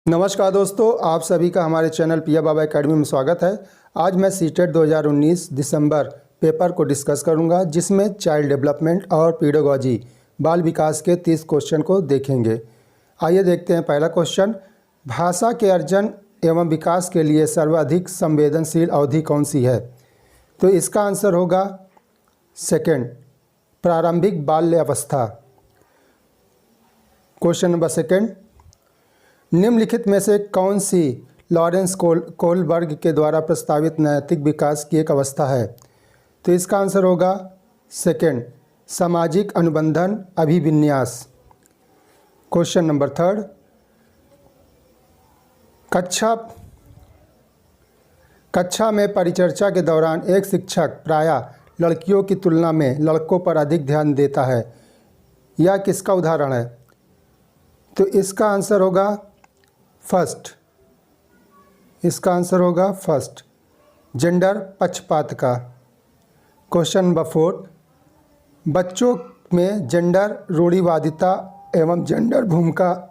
नमस्कार दोस्तों, आप सभी का हमारे चैनल पिया बाबा एकेडमी में स्वागत है। आज मैं सीटेट 2019 दिसंबर पेपर को डिस्कस करूंगा, जिसमें चाइल्ड डेवलपमेंट और पीडोगॉजी बाल विकास के 30 क्वेश्चन को देखेंगे। आइए देखते हैं पहला क्वेश्चन। भाषा के अर्जन एवं विकास के लिए सर्वाधिक संवेदनशील अवधि कौन सी है? तो इसका आंसर होगा सेकेंड, प्रारंभिक बाल्य अवस्था। क्वेश्चन नंबर सेकेंड, निम्नलिखित में से कौन सी लॉरेंस कोहलबर्ग के द्वारा प्रस्तावित नैतिक विकास की एक अवस्था है? तो इसका आंसर होगा सेकेंड, सामाजिक अनुबंधन अभिविन्यास। क्वेश्चन नंबर थर्ड, कक्षा में परिचर्चा के दौरान एक शिक्षक प्रायः लड़कियों की तुलना में लड़कों पर अधिक ध्यान देता है, यह किसका उदाहरण है? तो इसका आंसर होगा फर्स्ट, जेंडर पक्षपात का। क्वेश्चन नंबर फोर्थ, बच्चों में जेंडर रूढ़िवादिता एवं जेंडर भूमिका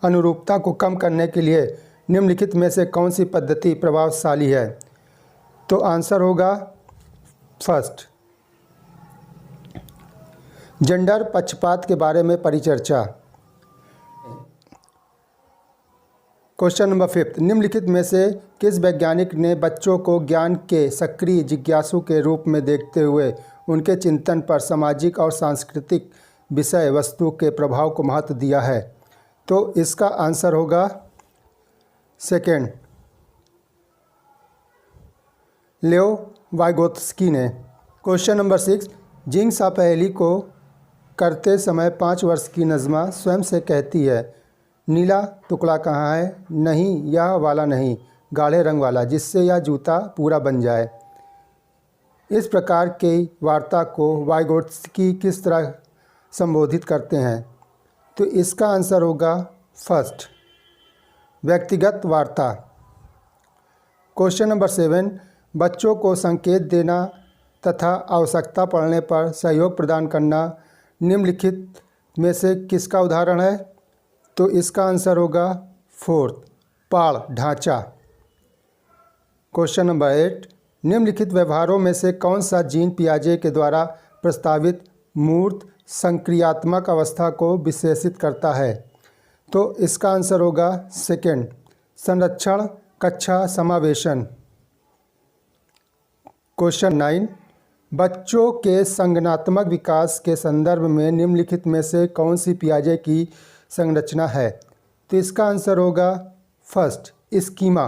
अनुरूपता को कम करने के लिए निम्नलिखित में से कौन सी पद्धति प्रभावशाली है? तो आंसर होगा फर्स्ट, जेंडर पक्षपात के बारे में परिचर्चा। क्वेश्चन नंबर फिफ्थ, निम्नलिखित में से किस वैज्ञानिक ने बच्चों को ज्ञान के सक्रिय जिज्ञासु के रूप में देखते हुए उनके चिंतन पर सामाजिक और सांस्कृतिक विषय वस्तु के प्रभाव को महत्व दिया है? तो इसका आंसर होगा सेकेंड, लेओ वाइगोत्स्की ने। क्वेश्चन नंबर सिक्स, जिंगसा पहेली को करते समय 5 वर्ष की नज़्मा स्वयं से कहती है, नीला टुकड़ा कहाँ है? नहीं, यह वाला नहीं, गाढ़े रंग वाला, जिससे यह जूता पूरा बन जाए। इस प्रकार की वार्ता को वाइगोत्स्की किस तरह संबोधित करते हैं? तो इसका आंसर होगा फर्स्ट, व्यक्तिगत वार्ता। क्वेश्चन नंबर 7, बच्चों को संकेत देना तथा आवश्यकता पड़ने पर सहयोग प्रदान करना निम्नलिखित में से किसका उदाहरण है? तो इसका आंसर होगा फोर्थ, पाड़ ढांचा। क्वेश्चन नंबर 8, निम्नलिखित व्यवहारों में से कौन सा जीन पियाजे के द्वारा प्रस्तावित मूर्त संक्रियात्मक अवस्था को विशेषित करता है? तो इसका आंसर होगा सेकेंड, संरक्षण कक्षा समावेशन। क्वेश्चन 9, बच्चों के संज्ञानात्मक विकास के संदर्भ में निम्नलिखित में से कौन सी पियाजे की संरचना है? तो इसका आंसर होगा फर्स्ट, स्कीमा।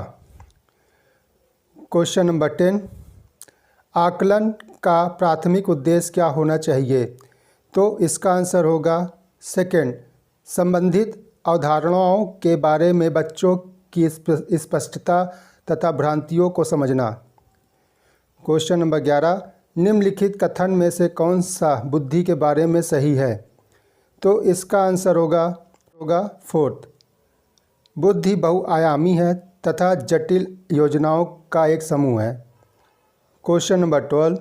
क्वेश्चन नंबर 10, आकलन का प्राथमिक उद्देश्य क्या होना चाहिए? तो इसका आंसर होगा सेकेंड, संबंधित अवधारणाओं के बारे में बच्चों की स्पष्टता तथा भ्रांतियों को समझना। क्वेश्चन नंबर 11, निम्नलिखित कथन में से कौन सा बुद्धि के बारे में सही है? तो इसका आंसर होगा फोर्थ, बुद्धि बहुआयामी है तथा जटिल योजनाओं का एक समूह है। क्वेश्चन नंबर 12,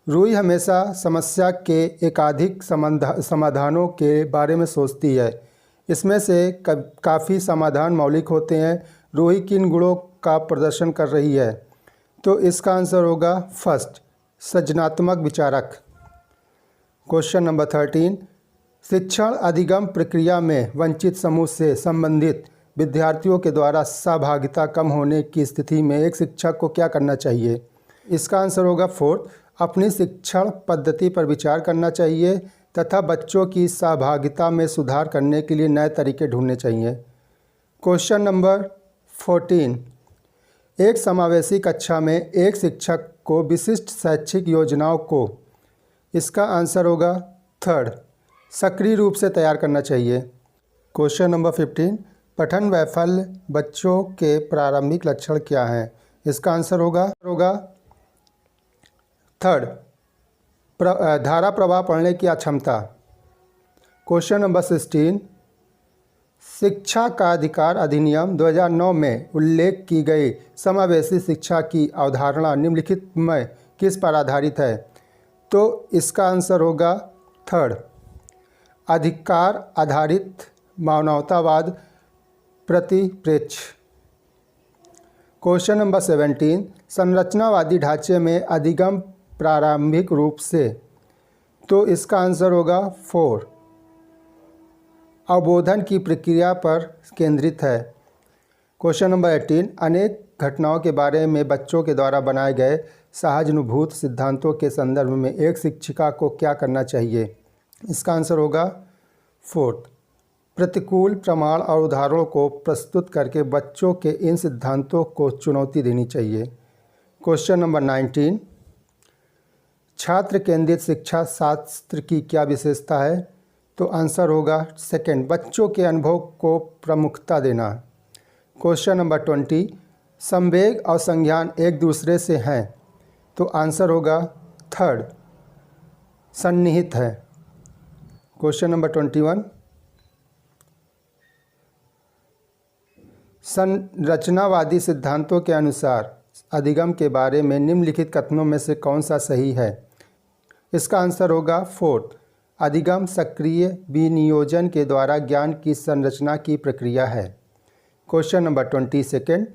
रूही हमेशा समस्या के एकाधिक समाधानों के बारे में सोचती है। इसमें से काफ़ी समाधान मौलिक होते हैं। रूही किन गुणों का प्रदर्शन कर रही है? तो इसका आंसर होगा फर्स्ट, सृजनात्मक विचारक। क्वेश्चन नंबर 13, शिक्षण अधिगम प्रक्रिया में वंचित समूह से संबंधित विद्यार्थियों के द्वारा सहभागिता कम होने की स्थिति में एक शिक्षक को क्या करना चाहिए? इसका आंसर होगा फोर्थ, अपनी शिक्षण पद्धति पर विचार करना चाहिए तथा बच्चों की सहभागिता में सुधार करने के लिए नए तरीके ढूंढने चाहिए। क्वेश्चन नंबर 14, एक समावेशी कक्षा में एक शिक्षक को विशिष्ट शैक्षिक योजनाओं को, इसका आंसर होगा थर्ड, सक्रिय रूप से तैयार करना चाहिए। क्वेश्चन नंबर 15, पठन वैफल्य बच्चों के प्रारंभिक लक्षण क्या हैं? इसका आंसर होगा थर्ड, धारा प्रवाह पढ़ने की अक्षमता। क्वेश्चन नंबर 16, शिक्षा का अधिकार अधिनियम 2009 में उल्लेख की गई समावेशी शिक्षा की अवधारणा निम्नलिखित में किस पर आधारित है? तो इसका आंसर होगा थर्ड, अधिकार आधारित मानवतावाद प्रतिप्रेक्ष। क्वेश्चन नंबर 17, संरचनावादी ढांचे में अधिगम प्रारंभिक रूप से, तो इसका आंसर होगा 4, अवबोधन की प्रक्रिया पर केंद्रित है। क्वेश्चन नंबर 18, अनेक घटनाओं के बारे में बच्चों के द्वारा बनाए गए सहजानुभूत सिद्धांतों के संदर्भ में एक शिक्षिका को क्या करना चाहिए? इसका आंसर होगा 4, प्रतिकूल प्रमाण और उदाहरणों को प्रस्तुत करके बच्चों के इन सिद्धांतों को चुनौती देनी चाहिए। क्वेश्चन नंबर 19, छात्र केंद्रित शिक्षा शास्त्र की क्या विशेषता है? तो आंसर होगा 2, बच्चों के अनुभव को प्रमुखता देना। क्वेश्चन नंबर 20, संवेग और संज्ञान एक दूसरे से हैं, तो आंसर होगा 3, सन्निहित है। क्वेश्चन नंबर 21, संरचनावादी सिद्धांतों के अनुसार अधिगम के बारे में निम्नलिखित कथनों में से कौन सा सही है? इसका आंसर होगा 4, अधिगम सक्रिय विनियोजन के द्वारा ज्ञान की संरचना की प्रक्रिया है। क्वेश्चन नंबर 22,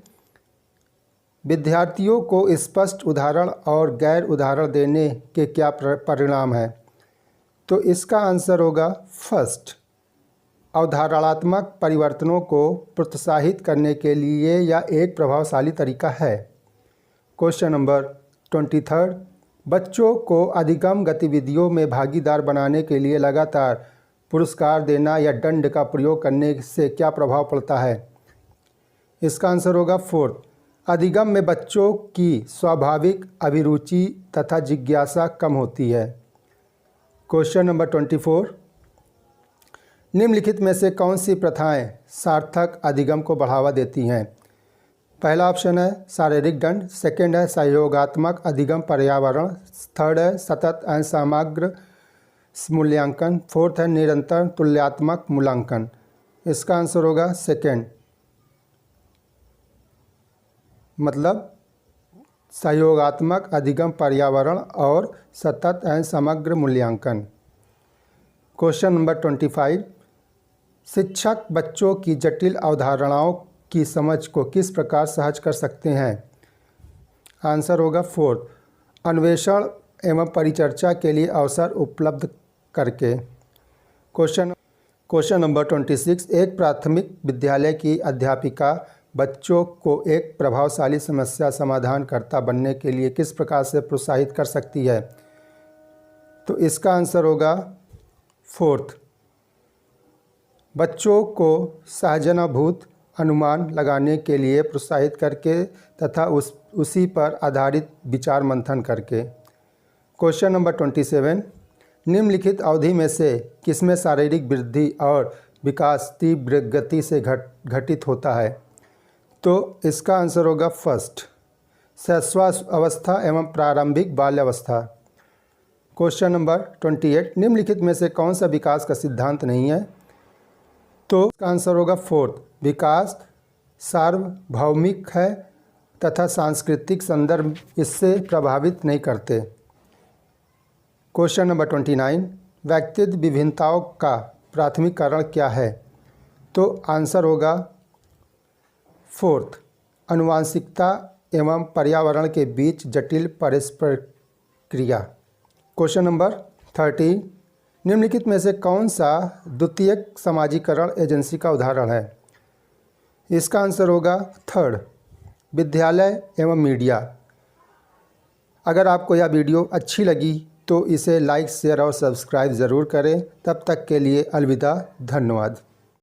विद्यार्थियों को स्पष्ट उदाहरण और गैर उदाहरण देने के क्या परिणाम हैं? तो इसका आंसर होगा 1, अवधारणात्मक परिवर्तनों को प्रोत्साहित करने के लिए यह एक प्रभावशाली तरीका है। क्वेश्चन नंबर 23, बच्चों को अधिगम गतिविधियों में भागीदार बनाने के लिए लगातार पुरस्कार देना या दंड का प्रयोग करने से क्या प्रभाव पड़ता है? इसका आंसर होगा 4, अधिगम में बच्चों की स्वाभाविक अभिरुचि तथा जिज्ञासा कम होती है। क्वेश्चन नंबर 24, निम्नलिखित में से कौन सी प्रथाएं सार्थक अधिगम को बढ़ावा देती हैं? पहला ऑप्शन है शारीरिक दंड, 2 है सहयोगात्मक अधिगम पर्यावरण, 3 है सतत एवं समग्र मूल्यांकन, 4 है निरंतर तुल्यात्मक मूल्यांकन। इसका आंसर होगा 2, मतलब सहयोगात्मक अधिगम पर्यावरण और सतत एवं समग्र मूल्यांकन। क्वेश्चन नंबर 25, शिक्षक बच्चों की जटिल अवधारणाओं की समझ को किस प्रकार सहज कर सकते हैं? आंसर होगा 4, अन्वेषण एवं परिचर्चा के लिए अवसर उपलब्ध करके। क्वेश्चन नंबर 26, एक प्राथमिक विद्यालय की अध्यापिका बच्चों को एक प्रभावशाली समस्या समाधानकर्ता बनने के लिए किस प्रकार से प्रोत्साहित कर सकती है? तो इसका आंसर होगा 4, बच्चों को सहजानुभूत अनुमान लगाने के लिए प्रोत्साहित करके तथा उसी पर आधारित विचार मंथन करके। क्वेश्चन नंबर 27, निम्नलिखित अवधि में से किसमें शारीरिक वृद्धि और विकास तीव्र गति से घटित होता है? तो इसका आंसर होगा 1, शैशव अवस्था एवं प्रारंभिक बाल्यावस्था। क्वेश्चन नंबर 28, निम्नलिखित में से कौन सा विकास का सिद्धांत नहीं है? तो इसका आंसर होगा 4, विकास सार्वभौमिक है तथा सांस्कृतिक संदर्भ इससे प्रभावित नहीं करते। क्वेश्चन नंबर 29, व्यक्तित्व विभिन्नताओं का प्राथमिक कारण क्या है? तो आंसर होगा 4, आनुवंशिकता एवं पर्यावरण के बीच जटिल परस्पर क्रिया। क्वेश्चन नंबर 30, निम्नलिखित में से कौन सा द्वितीयक समाजीकरण एजेंसी का उदाहरण है? इसका आंसर होगा 3, विद्यालय एवं मीडिया। अगर आपको यह वीडियो अच्छी लगी तो इसे लाइक, शेयर और सब्सक्राइब ज़रूर करें। तब तक के लिए अलविदा, धन्यवाद।